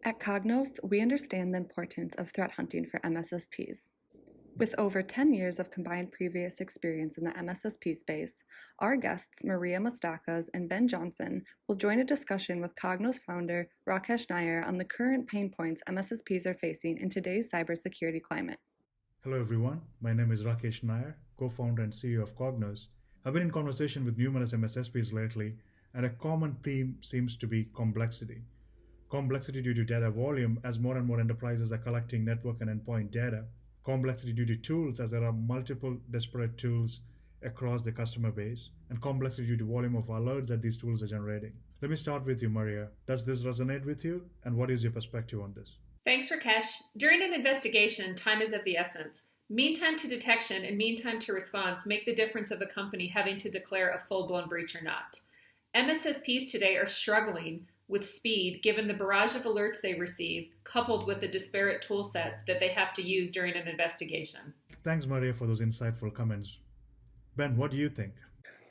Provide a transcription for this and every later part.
At Kognos, we understand the importance of threat hunting for MSSPs. With over 10 years of combined previous experience in the MSSP space, our guests Maria Mostakas and Ben Johnson will join a discussion with Kognos founder Rakesh Nair on the current pain points MSSPs are facing in today's cybersecurity climate. Hello, everyone. My name is Rakesh Nair, co founder and CEO of Kognos. I've been in conversation with numerous MSSPs lately, and a common theme seems to be complexity. Complexity due to data volume, as more and more enterprises are collecting network and endpoint data. Complexity due to tools, as there are multiple disparate tools across the customer base. And complexity due to volume of alerts that these tools are generating. Let me start with you, Maria. Does this resonate with you? And what is your perspective on this? Thanks, Rakesh. During an investigation, time is of the essence. Mean time to detection and mean time to response make the difference of a company having to declare a full-blown breach or not. MSSPs today are struggling with speed given the barrage of alerts they receive, coupled with the disparate tool sets that they have to use during an investigation. Thanks, Maria, for those insightful comments. Ben, what do you think?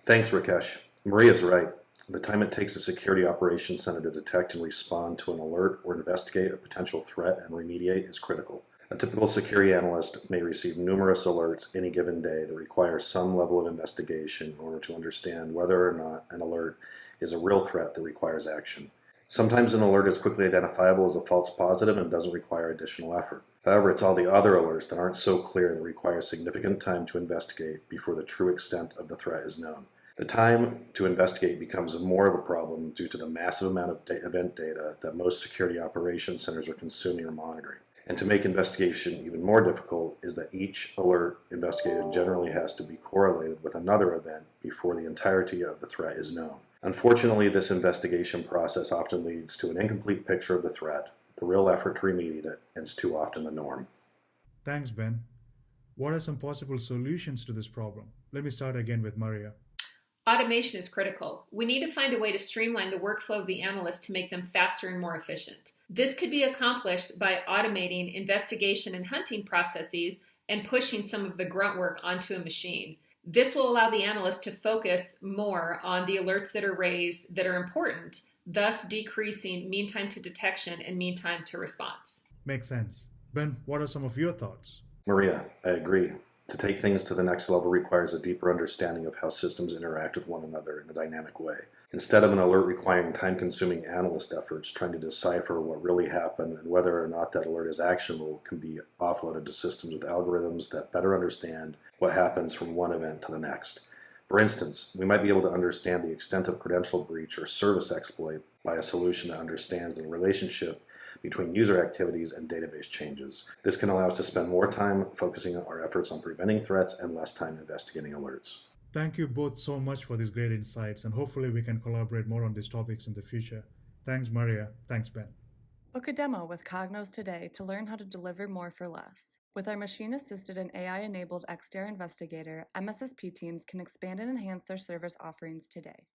Thanks, Rakesh. Maria's right. The time it takes a security operations center to detect and respond to an alert or investigate a potential threat and remediate is critical. A typical security analyst may receive numerous alerts any given day that require some level of investigation in order to understand whether or not an alert is a real threat that requires action. Sometimes an alert is quickly identifiable as a false positive and doesn't require additional effort. However, it's all the other alerts that aren't so clear that require significant time to investigate before the true extent of the threat is known. The time to investigate becomes more of a problem due to the massive amount of event data that most security operations centers are consuming or monitoring. And to make investigation even more difficult is that each alert investigated generally has to be correlated with another event before the entirety of the threat is known. Unfortunately, this investigation process often leads to an incomplete picture of the threat, the real effort to remediate it, and it's too often the norm. Thanks, Ben. What are some possible solutions to this problem? Let me start again with Maria. Automation is critical. We need to find a way to streamline the workflow of the analyst to make them faster and more efficient. This could be accomplished by automating investigation and hunting processes and pushing some of the grunt work onto a machine. This will allow the analyst to focus more on the alerts that are raised that are important, thus decreasing mean time to detection and mean time to response. Makes sense. Ben, what are some of your thoughts? Maria, I agree. To take things to the next level requires a deeper understanding of how systems interact with one another in a dynamic way. Instead of an alert requiring time-consuming analyst efforts, trying to decipher what really happened and whether or not that alert is actionable can be offloaded to systems with algorithms that better understand what happens from one event to the next. For instance, we might be able to understand the extent of credential breach or service exploit by a solution that understands the relationship between user activities and database changes. This can allow us to spend more time focusing our efforts on preventing threats and less time investigating alerts. Thank you both so much for these great insights, and hopefully we can collaborate more on these topics in the future. Thanks, Maria. Thanks, Ben. Book a demo with Kognos today to learn how to deliver more for less. With our machine-assisted and AI-enabled XDR Investigator, MSSP teams can expand and enhance their service offerings today.